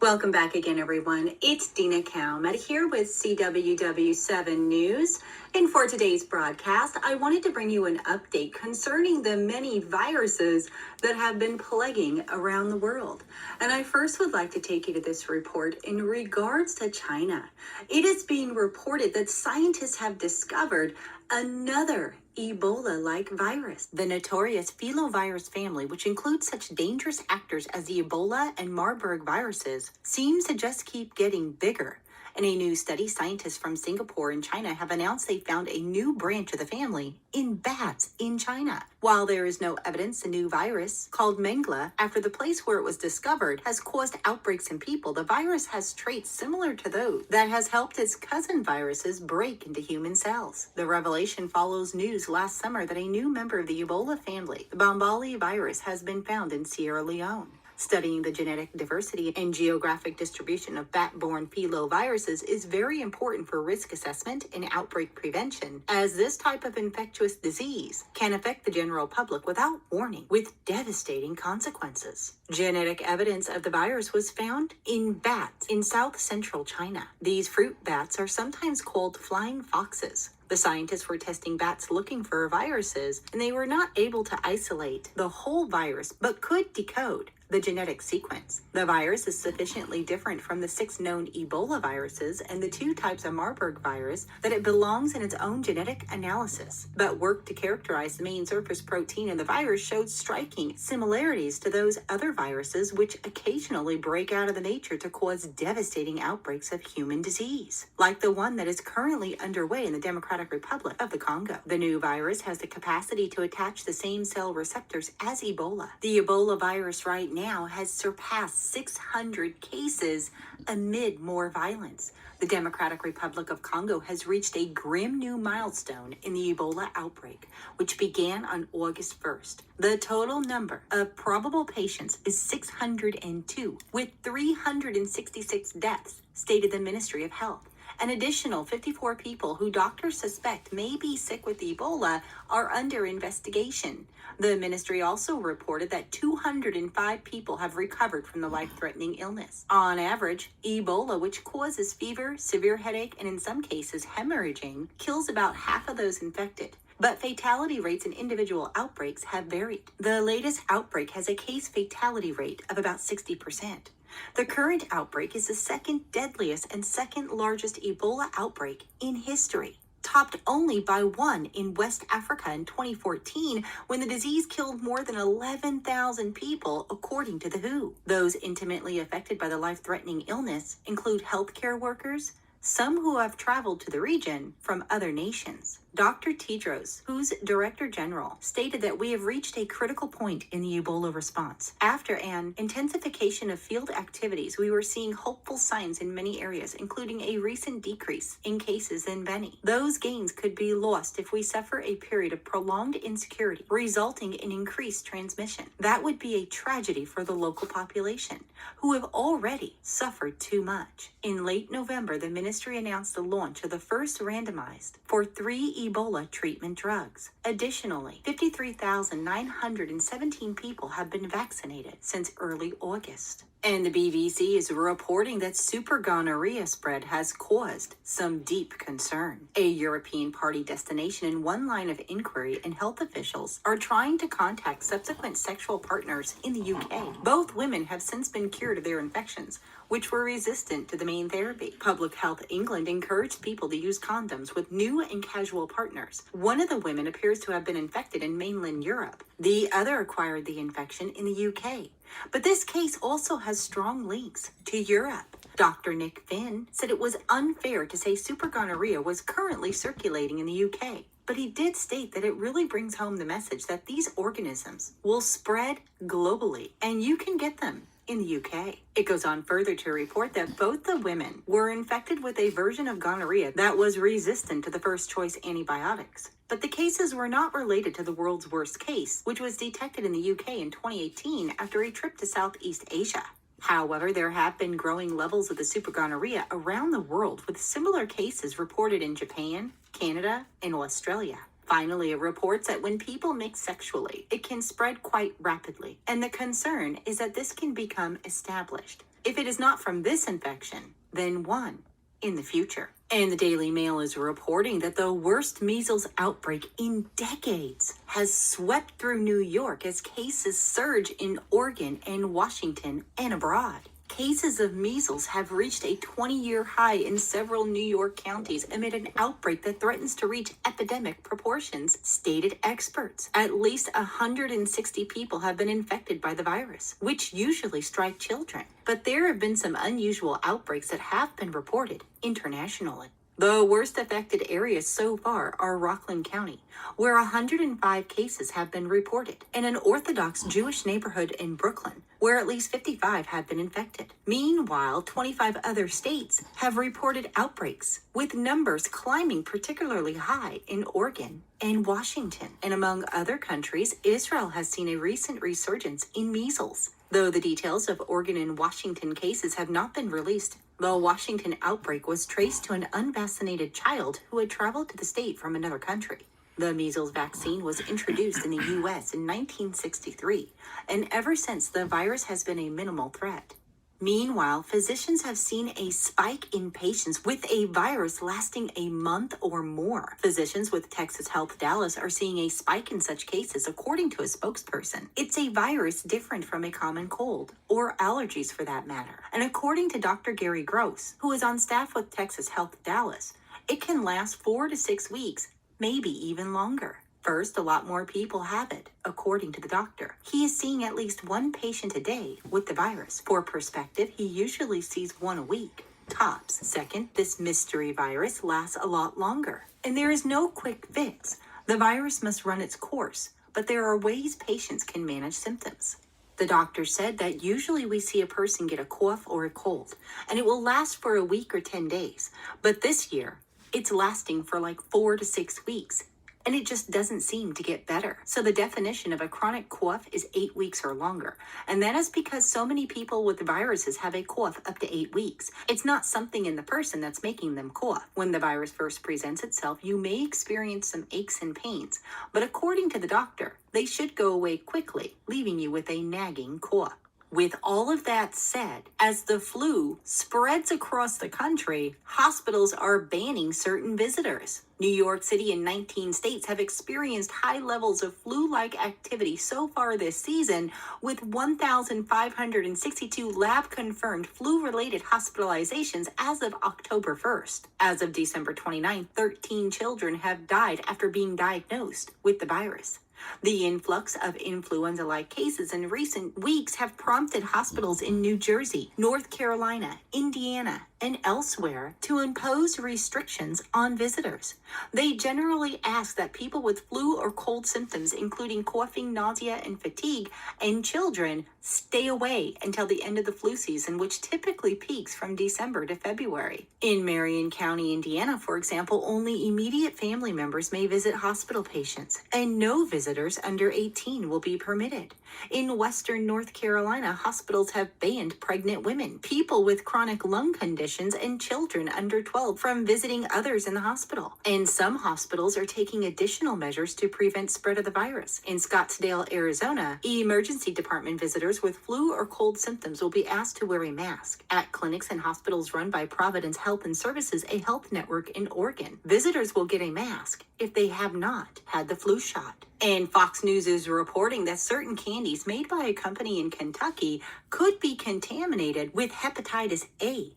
Welcome back again, everyone. It's Dina Kalm here with CWW7 News. And for today's broadcast, I wanted to bring you an update concerning the many viruses that have been plaguing around the world. And I first would like to take you to this report in regards to China. It is being reported that scientists have discovered another Ebola-like virus. The notorious filovirus family, which includes such dangerous actors as the Ebola and Marburg viruses, seems to just keep getting bigger. In a new study, scientists from Singapore and China have announced they found a new branch of the family in bats in China. While there is no evidence the new virus, called Mengele, after the place where it was discovered, has caused outbreaks in people, the virus has traits similar to those that has helped its cousin viruses break into human cells. The revelation follows news last summer that a new member of the Ebola family, the Bombali virus, has been found in Sierra Leone. Studying the genetic diversity and geographic distribution of bat-borne filoviruses is very important for risk assessment and outbreak prevention, as this type of infectious disease can affect the general public without warning, with devastating consequences. Genetic evidence of the virus was found in bats in south-central China. These fruit bats are sometimes called flying foxes. The scientists were testing bats looking for viruses, and they were not able to isolate the whole virus, but could decode the genetic sequence. The virus is sufficiently different from the 6 known Ebola viruses and the 2 types of Marburg virus that it belongs in its own genetic analysis. But work to characterize the main surface protein of the virus showed striking similarities to those other viruses which occasionally break out of the nature to cause devastating outbreaks of human disease, like the one that is currently underway in the Democratic Republic of the Congo. The new virus has the capacity to attach the same cell receptors as Ebola. The Ebola virus right now has surpassed 600 cases amid more violence. The Democratic Republic of Congo has reached a grim new milestone in the Ebola outbreak, which began on August 1st. The total number of probable patients is 602, with 366 deaths, stated the Ministry of Health. An additional 54 people who doctors suspect may be sick with Ebola are under investigation. The ministry also reported that 205 people have recovered from the life-threatening illness. On average, Ebola, which causes fever, severe headache, and in some cases hemorrhaging, kills about half of those infected. But fatality rates in individual outbreaks have varied. The latest outbreak has a case fatality rate of about 60%. The current outbreak is the second deadliest and second largest Ebola outbreak in history, topped only by one in West Africa in 2014, when the disease killed more than 11,000 people, according to the WHO. Those intimately affected by the life-threatening illness include healthcare workers, some who have traveled to the region from other nations. Dr. Tedros, who's Director General, stated that we have reached a critical point in the Ebola response. After an intensification of field activities, we were seeing hopeful signs in many areas, including a recent decrease in cases in Beni. Those gains could be lost if we suffer a period of prolonged insecurity, resulting in increased transmission. That would be a tragedy for the local population, who have already suffered too much. In late November, the ministry announced the launch of the first randomized for 3 Ebola treatment drugs. Additionally, 53,917 people have been vaccinated since early August. And the BBC is reporting that super gonorrhea spread has caused some deep concern. A European party destination in one line of inquiry, and health officials are trying to contact subsequent sexual partners in the UK. Both women have since been cured of their infections, which were resistant to the main therapy. Public Health England encouraged people to use condoms with new and casual partners. One of the women appears to have been infected in mainland Europe. The other acquired the infection in the UK. But this case also has strong links to Europe. Dr. Nick Finn said it was unfair to say super gonorrhea was currently circulating in the UK. But he did state that it really brings home the message that these organisms will spread globally, and you can get them in the UK. It goes on further to report that both the women were infected with a version of gonorrhea that was resistant to the first choice antibiotics. But the cases were not related to the world's worst case, which was detected in the UK in 2018 after a trip to Southeast Asia. However, there have been growing levels of the super gonorrhea around the world, with similar cases reported in Japan, Canada, and Australia. Finally, it reports that when people mix sexually, it can spread quite rapidly, and the concern is that this can become established. If it is not from this infection, then one in the future. And the Daily Mail is reporting that the worst measles outbreak in decades has swept through New York as cases surge in Oregon and Washington and abroad. Cases of measles have reached a 20-year high in several New York counties amid an outbreak that threatens to reach epidemic proportions, stated experts. At least 160 people have been infected by the virus, which usually strike children. But there have been some unusual outbreaks that have been reported internationally. The worst affected areas so far are Rockland County, where 105 cases have been reported, and an Orthodox Jewish neighborhood in Brooklyn, where at least 55 have been infected. Meanwhile, 25 other states have reported outbreaks, with numbers climbing particularly high in Oregon and Washington. And among other countries, Israel has seen a recent resurgence in measles. Though the details of Oregon and Washington cases have not been released, the Washington outbreak was traced to an unvaccinated child who had traveled to the state from another country. The measles vaccine was introduced in the U.S. in 1963, and ever since the virus has been a minimal threat. Meanwhile, physicians have seen a spike in patients with a virus lasting a month or more. Physicians with Texas Health Dallas are seeing a spike in such cases, according to a spokesperson. It's a virus different from a common cold, or allergies for that matter. And according to Dr. Gary Gross, who is on staff with Texas Health Dallas, it can last 4 to 6 weeks, maybe even longer. First, a lot more people have it, according to the doctor. He is seeing at least one patient a day with the virus. For perspective, he usually sees one a week, tops. Second, this mystery virus lasts a lot longer, and there is no quick fix. The virus must run its course, but there are ways patients can manage symptoms. The doctor said that usually we see a person get a cough or a cold, and it will last for a week or 10 days. But this year, it's lasting for like 4 to 6 weeks. And it just doesn't seem to get better. So the definition of a chronic cough is 8 weeks or longer. And that is because so many people with viruses have a cough up to 8 weeks. It's not something in the person that's making them cough. When the virus first presents itself, you may experience some aches and pains. But according to the doctor, they should go away quickly, leaving you with a nagging cough. With all of that said, as the flu spreads across the country, hospitals are banning certain visitors. New York City and 19 states have experienced high levels of flu-like activity so far this season, with 1,562 lab-confirmed flu-related hospitalizations as of October 1st. As of December 29th, 13 children have died after being diagnosed with the virus. The influx of influenza-like cases in recent weeks have prompted hospitals in New Jersey, North Carolina, Indiana, and elsewhere to impose restrictions on visitors. They generally ask that people with flu or cold symptoms, including coughing, nausea, and fatigue, and children, stay away until the end of the flu season, which typically peaks from December to February. In Marion County, Indiana, for example, only immediate family members may visit hospital patients, and no visitors under 18 will be permitted. In Western North Carolina, hospitals have banned pregnant women, people with chronic lung conditions, and children under 12 from visiting others in the hospital. And some hospitals are taking additional measures to prevent spread of the virus. In Scottsdale, Arizona, emergency department visitors with flu or cold symptoms will be asked to wear a mask. At clinics and hospitals run by Providence Health and Services, a health network in Oregon, visitors will get a mask if they have not had the flu shot. And Fox News is reporting that certain candies made by a company in Kentucky could be contaminated with hepatitis A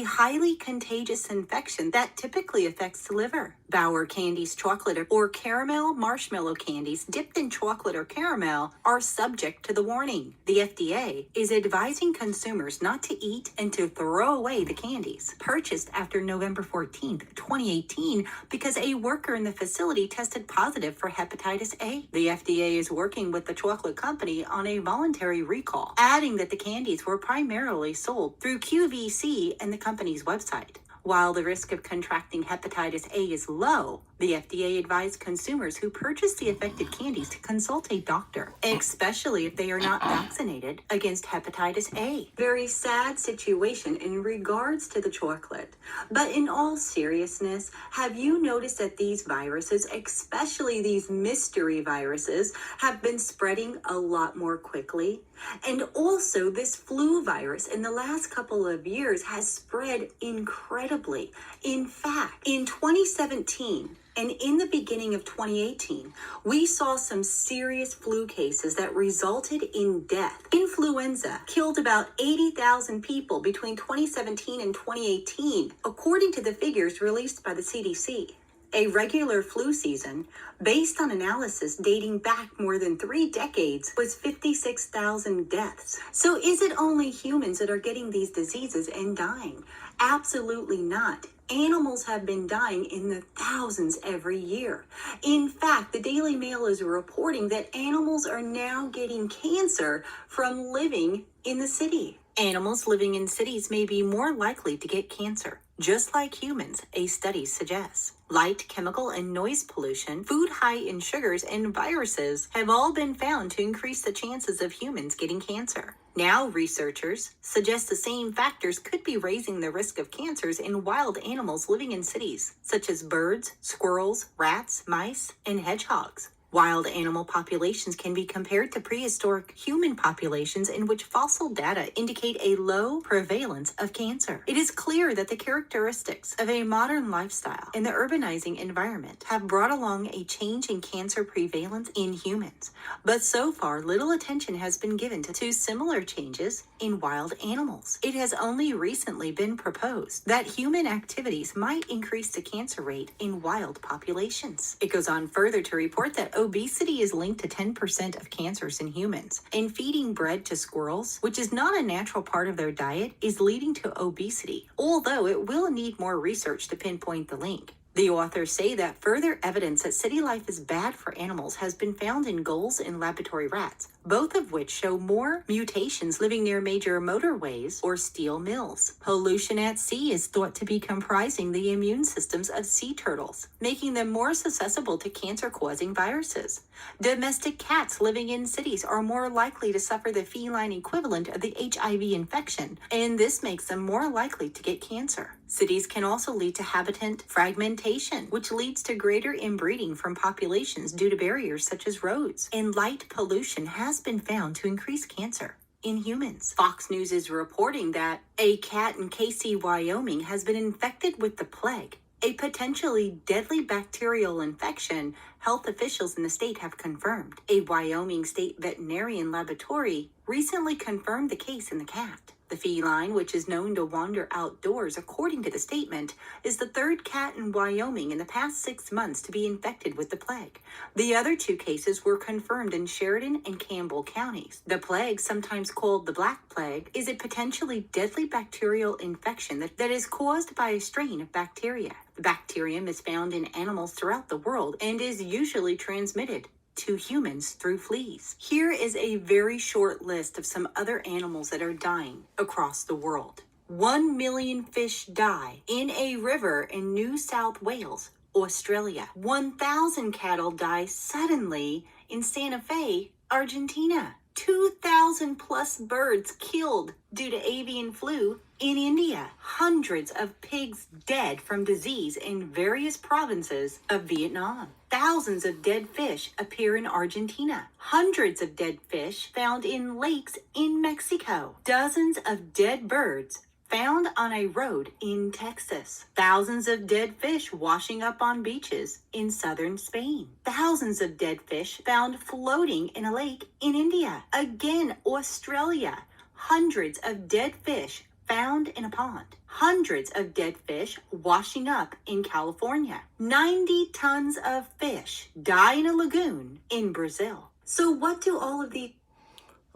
highly contagious infection that typically affects the liver. Bauer Candy's chocolate or caramel marshmallow candies dipped in chocolate or caramel are subject to the warning. The FDA is advising consumers not to eat and to throw away the candies purchased after November 14th, 2018, because a worker in the facility tested positive for hepatitis A. The FDA is working with the chocolate company on a voluntary recall, adding that the candies were primarily sold through QVC and the company's website. While the risk of contracting hepatitis A is low, the FDA advised consumers who purchase the affected candies to consult a doctor, especially if they are not vaccinated against hepatitis A. Very sad situation in regards to the chocolate. But in all seriousness, have you noticed that these viruses, especially these mystery viruses, have been spreading a lot more quickly? And also, this flu virus in the last couple of years has spread incredibly. In fact, in 2017, and in the beginning of 2018, we saw some serious flu cases that resulted in death. Influenza killed about 80,000 people between 2017 and 2018, according to the figures released by the CDC. A regular flu season, based on analysis dating back more than 3 decades, was 56,000 deaths. So is it only humans that are getting these diseases and dying? Absolutely not. Animals have been dying in the thousands every year. In fact, the Daily Mail is reporting that animals are now getting cancer from living in the city. Animals living in cities may be more likely to get cancer, just like humans, a study suggests. Light, chemical, and noise pollution, food high in sugars, and viruses have all been found to increase the chances of humans getting cancer. Now, researchers suggest the same factors could be raising the risk of cancers in wild animals living in cities, such as birds, squirrels, rats, mice, and hedgehogs. Wild animal populations can be compared to prehistoric human populations in which fossil data indicate a low prevalence of cancer. It is clear that the characteristics of a modern lifestyle and the urbanizing environment have brought along a change in cancer prevalence in humans, but so far little attention has been given to similar changes in wild animals. It has only recently been proposed that human activities might increase the cancer rate in wild populations. It goes on further to report that obesity is linked to 10% of cancers in humans, and feeding bread to squirrels, which is not a natural part of their diet, is leading to obesity, although it will need more research to pinpoint the link. The authors say that further evidence that city life is bad for animals has been found in gulls and laboratory rats, both of which show more mutations living near major motorways or steel mills. Pollution at sea is thought to be comprising the immune systems of sea turtles, making them more susceptible to cancer-causing viruses. Domestic cats living in cities are more likely to suffer the feline equivalent of the HIV infection, and this makes them more likely to get cancer. Cities can also lead to habitat fragmentation, which leads to greater inbreeding from populations due to barriers such as roads. And light pollution has been found to increase cancer in humans. Fox News is reporting that a cat in Casey, Wyoming has been infected with the plague, a potentially deadly bacterial infection health officials in the state have confirmed. A Wyoming state veterinarian laboratory recently confirmed the case in the cat. The feline, which is known to wander outdoors, according to the statement, is the third cat in Wyoming in the past 6 months to be infected with the plague. The other 2 cases were confirmed in Sheridan and Campbell counties. The plague, sometimes called the Black Plague, is a potentially deadly bacterial infection that is caused by a strain of bacteria. The bacterium is found in animals throughout the world and is usually transmitted to humans through fleas. Here is a very short list of some other animals that are dying across the world. 1 million fish die in a river in New South Wales, Australia. 1,000 cattle die suddenly in Santa Fe, Argentina. 2,000 plus birds killed due to avian flu in India. Hundreds of pigs dead from disease in various provinces of Vietnam. Thousands of dead fish appear in Argentina. Hundreds of dead fish found in lakes in Mexico. Dozens of dead birds found on a road in Texas. Thousands of dead fish washing up on beaches in southern Spain. Thousands of dead fish found floating in a lake in India. Again, Australia. Hundreds of dead fish found in a pond. Hundreds of dead fish washing up in California. 90 tons of fish die in a lagoon in Brazil. So what do all of these...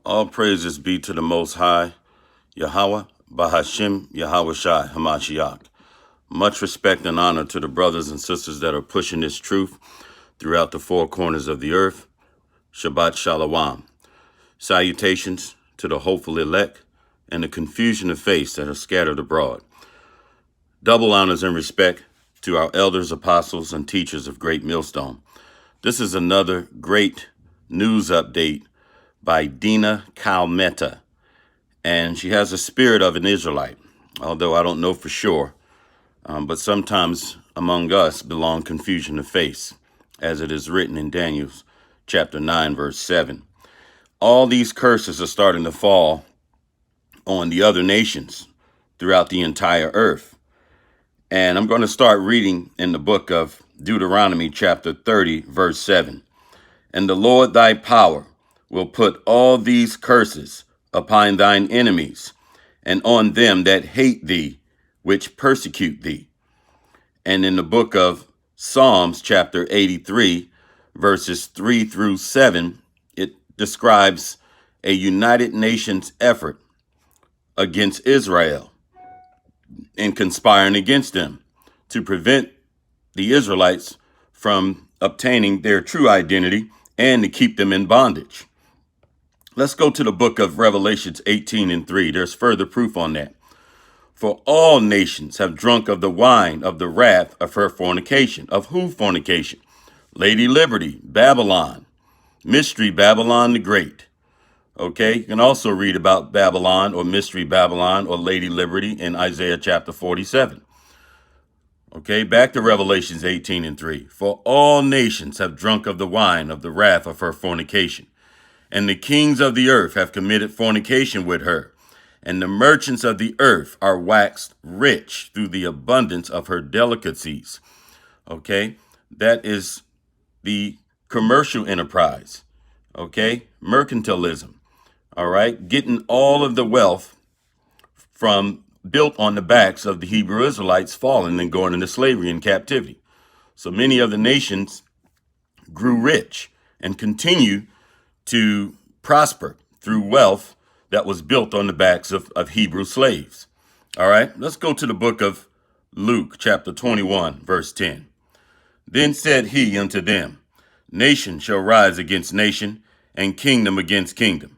All praises be to the Most High, Yahweh, Bahashim, Yahweh Shai, Hamashiach. Much respect and honor to the brothers and sisters that are pushing this truth throughout the 4 corners of the earth. Shabbat Shalom. Salutations to the hopeful elect and the confusion of faith that are scattered abroad. Double honors and respect to our elders, apostles, and teachers of Great Millstone. This is another great news update by Dina Calmetta, and she has the spirit of an Israelite, although I don't know for sure. But sometimes among us belong confusion of face, as it is written in Daniel chapter 9, verse 7. All these curses are starting to fall on the other nations throughout the entire earth. And I'm going to start reading in the book of Deuteronomy chapter 30, verse 7. And the Lord thy power will put all these curses upon thine enemies and on them that hate thee, which persecute thee. And in the book of Psalms chapter 83, verses 3 through 7, it describes a United Nations effort against Israel and conspiring against them to prevent the Israelites from obtaining their true identity and to keep them in bondage. Let's go to the book of Revelations 18 and 3. There's further proof on that. For all nations have drunk of the wine of the wrath of her fornication. Of who fornication? Lady Liberty, Babylon, Mystery Babylon the Great. Okay, you can also read about Babylon or Mystery Babylon or Lady Liberty in Isaiah chapter 47. Okay, back to Revelations 18 and 3. For all nations have drunk of the wine of the wrath of her fornication, and the kings of the earth have committed fornication with her, and the merchants of the earth are waxed rich through the abundance of her delicacies. Okay, that is the commercial enterprise. Okay, mercantilism. All right, getting all of the wealth from built on the backs of the Hebrew Israelites falling and going into slavery and captivity. So many of the nations grew rich and continue to prosper through wealth that was built on the backs of Hebrew slaves. All right, let's go to the book of Luke, chapter 21, verse 10. Then said he unto them, Nation shall rise against nation, and kingdom against kingdom.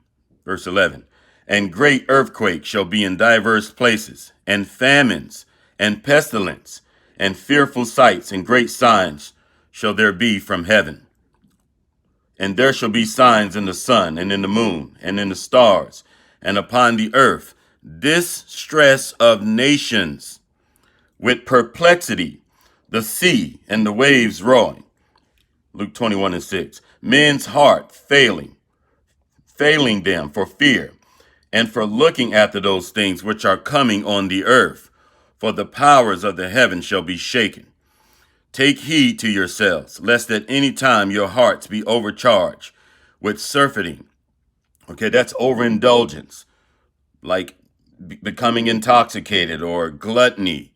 Verse 11, and great earthquakes shall be in diverse places, and famines, and pestilence, and fearful sights, and great signs shall there be from heaven. And there shall be signs in the sun, and in the moon, and in the stars, and upon the earth, distress of nations, with perplexity, the sea and the waves roaring. Luke 21 and 6. Men's heart failing them for fear, and for looking after those things which are coming on the earth, for the powers of the heaven shall be shaken. Take heed to yourselves, lest at any time your hearts be overcharged with surfeiting. Okay, that's overindulgence, like becoming intoxicated or gluttony,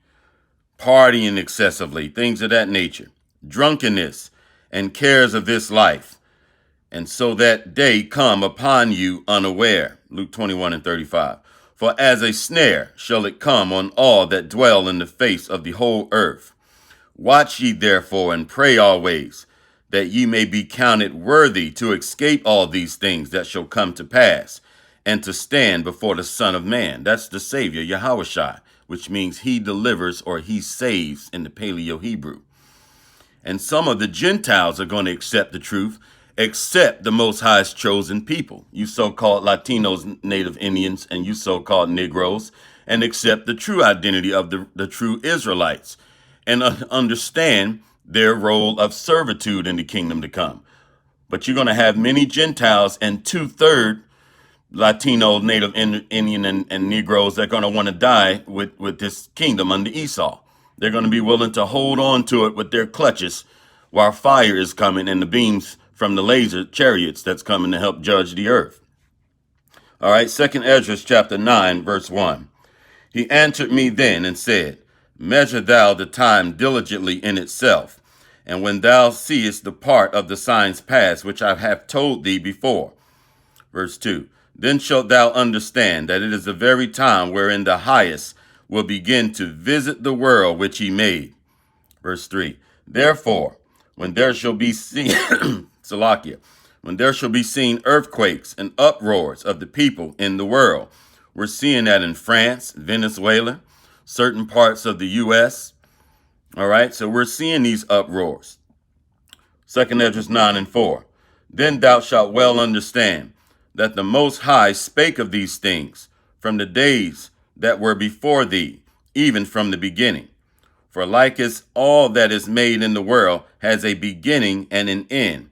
partying excessively, things of that nature, drunkenness, and cares of this life, and so that day come upon you unaware. Luke 21 and 35. For as a snare shall it come on all that dwell in the face of the whole earth. Watch ye therefore and pray always, that ye may be counted worthy to escape all these things that shall come to pass, and to stand before the Son of Man. That's the Savior, Yahushua, which means he delivers or he saves in the Paleo Hebrew. And some of the Gentiles are going to accept the truth, except the Most High's chosen people, you so-called Latinos, Native Indians, and you so-called Negroes, and accept the true identity of the true Israelites, and understand their role of servitude in the kingdom to come. But you're going to have many Gentiles and 2/3 Latino, Native Indian, and Negroes that are going to want to die with this kingdom under Esau. They're going to be willing to hold on to it with their clutches while fire is coming and the beams from the laser chariots that's coming to help judge the earth. All right, 2nd Ezra chapter 9, verse 1. He answered me then and said, Measure thou the time diligently in itself, and when thou seest the part of the signs pass, which I have told thee before. Verse 2. Then shalt thou understand that it is the very time wherein the highest will begin to visit the world which he made. Verse 3. Therefore, when there shall be seen Salakia, when there shall be seen earthquakes and uproars of the people in the world. We're seeing that in France, Venezuela, certain parts of the U.S. All right, so we're seeing these uproars. 2nd Esdras 9 and 4. Then thou shalt well understand that the Most High spake of these things from the days that were before thee, even from the beginning. For like as all that is made in the world has a beginning and an end,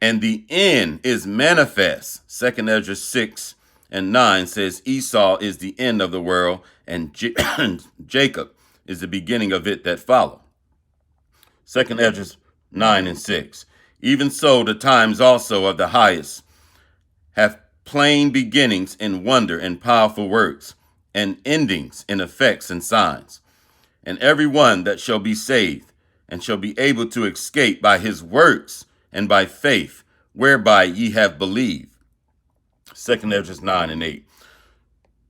and the end is manifest. 2nd Esdras 6 and 9 says Esau is the end of the world, and Jacob is the beginning of it that follow. 2nd Esdras 9 and 6. Even so, the times also of the highest have plain beginnings in wonder and powerful works, and endings in effects and signs. And every one that shall be saved, and shall be able to escape by his works and by faith, whereby ye have believed. 2nd Esdras 9 and 8.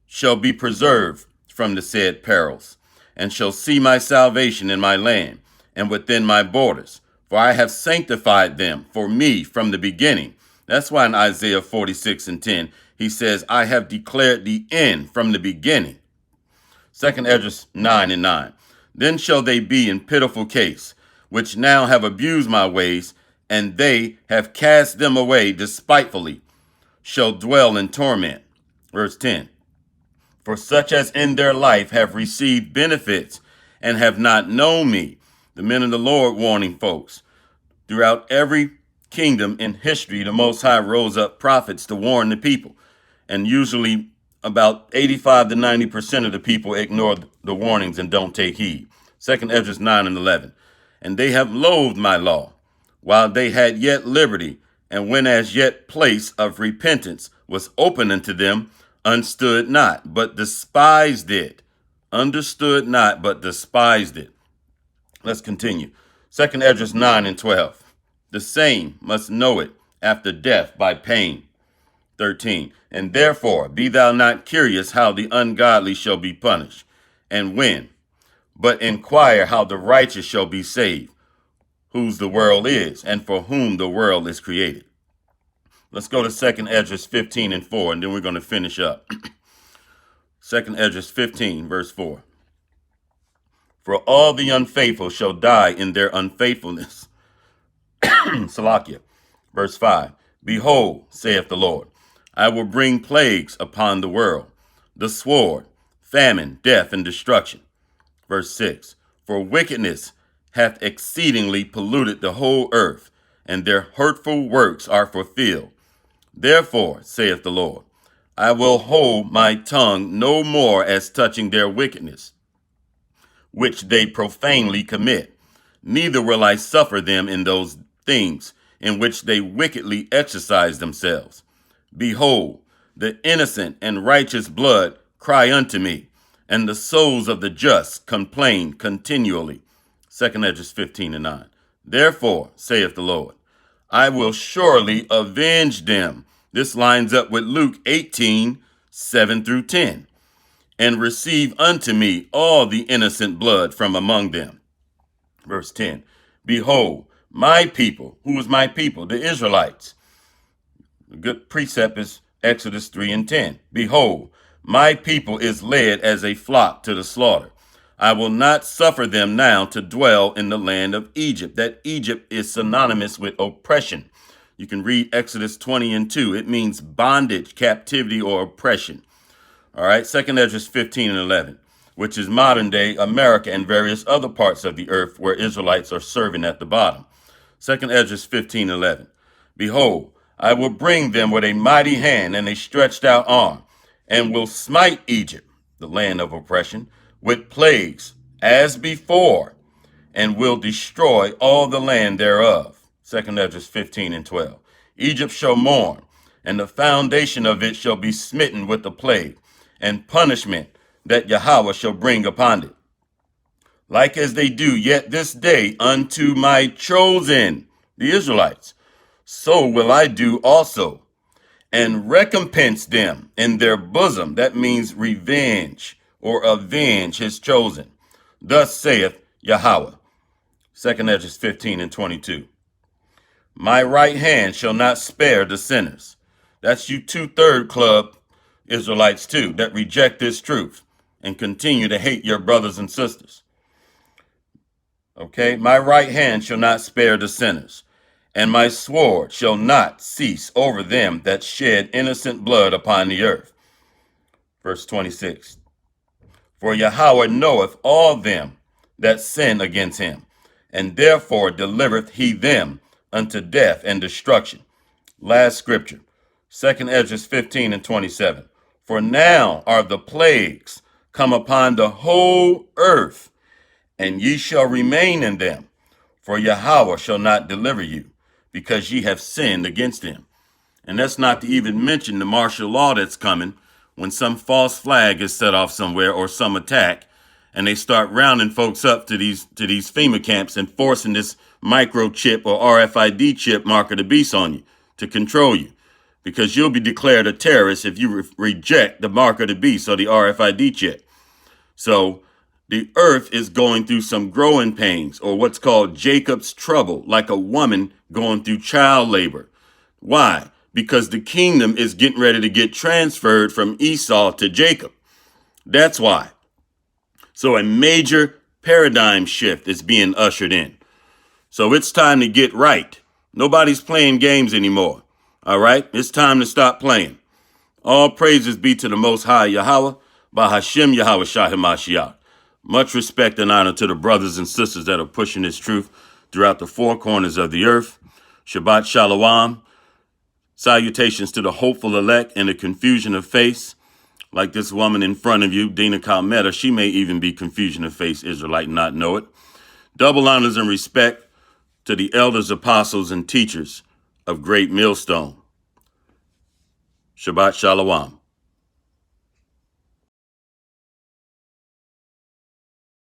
Shall be preserved from the said perils, and shall see my salvation in my land, and within my borders. For I have sanctified them for me from the beginning. That's why in Isaiah 46 and 10, he says, I have declared the end from the beginning. 2nd Esdras 9 and 9. Then shall they be in pitiful case, which now have abused my ways, and they have cast them away despitefully, shall dwell in torment. Verse 10. For such as in their life have received benefits and have not known me. The men of the Lord warning folks. Throughout every kingdom in history, the Most High rose up prophets to warn the people. And usually about 85 to 90% of the people ignore the warnings and don't take heed. 2nd Esdras 9 and 11. And they have loathed my law, while they had yet liberty, and when as yet place of repentance was open unto them, understood not, but despised it. Understood not, but despised it. Let's continue. 2nd Esdras 9 and 12. The same must know it after death by pain. 13. And therefore be thou not curious how the ungodly shall be punished, and when, but inquire how the righteous shall be saved, whose the world is, and for whom the world is created. Let's go to 2nd Esdras 15 and 4, and then we're going to finish up. 2nd Esdras 15, verse 4. For all the unfaithful shall die in their unfaithfulness. Salakia. Verse 5. Behold, saith the Lord, I will bring plagues upon the world, the sword, famine, death, and destruction. Verse 6. For wickedness hath exceedingly polluted the whole earth, and their hurtful works are fulfilled. Therefore, saith the Lord, I will hold my tongue no more as touching their wickedness, which they profanely commit, neither will I suffer them in those things in which they wickedly exercise themselves. Behold, the innocent and righteous blood cry unto me, and the souls of the just complain continually. 2nd Esdras 15 and 9. Therefore, saith the Lord, I will surely avenge them. This lines up with Luke 18, 7 through 10. And receive unto me all the innocent blood from among them. Verse 10. Behold, my people. Who is my people? The Israelites. A good precept is Exodus 3 and 10. Behold, my people is led as a flock to the slaughter. I will not suffer them now to dwell in the land of Egypt. That Egypt is synonymous with oppression. You can read Exodus 20 and 2. It means bondage, captivity, or oppression. All right, 2nd Esdras 15 and 11, which is modern day America and various other parts of the earth where Israelites are serving at the bottom. 2nd Esdras 15 and 11. Behold, I will bring them with a mighty hand and a stretched out arm, and will smite Egypt, the land of oppression, with plagues as before, and will destroy all the land thereof. 2nd Esdras 15 and 12. Egypt shall mourn, and the foundation of it shall be smitten with the plague and punishment that Yahweh shall bring upon it. Like as they do yet this day unto my chosen, the Israelites, so will I do also, and recompense them in their bosom. That means revenge or avenge his chosen. Thus saith Yahweh. 2nd Esdras 15 and 22. My right hand shall not spare the sinners. That's you 2/3 club Israelites too that reject this truth. and continue to hate your brothers and sisters. Okay? My right hand shall not spare the sinners, and my sword shall not cease over them that shed innocent blood upon the earth. Verse 26. For Yahweh knoweth all them that sin against him, and therefore delivereth he them unto death and destruction. Last scripture, 2 Ezra 15 and 27. For now are the plagues come upon the whole earth, and ye shall remain in them, for Yahweh shall not deliver you, because ye have sinned against him. And that's not to even mention the martial law that's coming when some false flag is set off somewhere or some attack, and they start rounding folks up to these FEMA camps and forcing this microchip or RFID chip mark of the beast on you to control you, because you'll be declared a terrorist if you reject the mark of the beast or the RFID chip. So the earth is going through some growing pains, or what's called Jacob's trouble, like a woman going through child labor. Why? Because the kingdom is getting ready to get transferred from Esau to Jacob. That's why. So a major paradigm shift is being ushered in. So it's time to get right. Nobody's playing games anymore. All right? It's time to stop playing. All praises be to the Most High Yahweh, Bahashem Yahweh Shah Hamashiach. Much respect and honor to the brothers and sisters that are pushing this truth throughout the four corners of the earth. Shabbat Shalom. Salutations to the hopeful elect in the confusion of face. Like this woman in front of you, Dina Calmetta, she may even be confusion of face Israelite and not know it. Double honors and respect to the elders, apostles, and teachers of Great Millstone. Shabbat Shalom.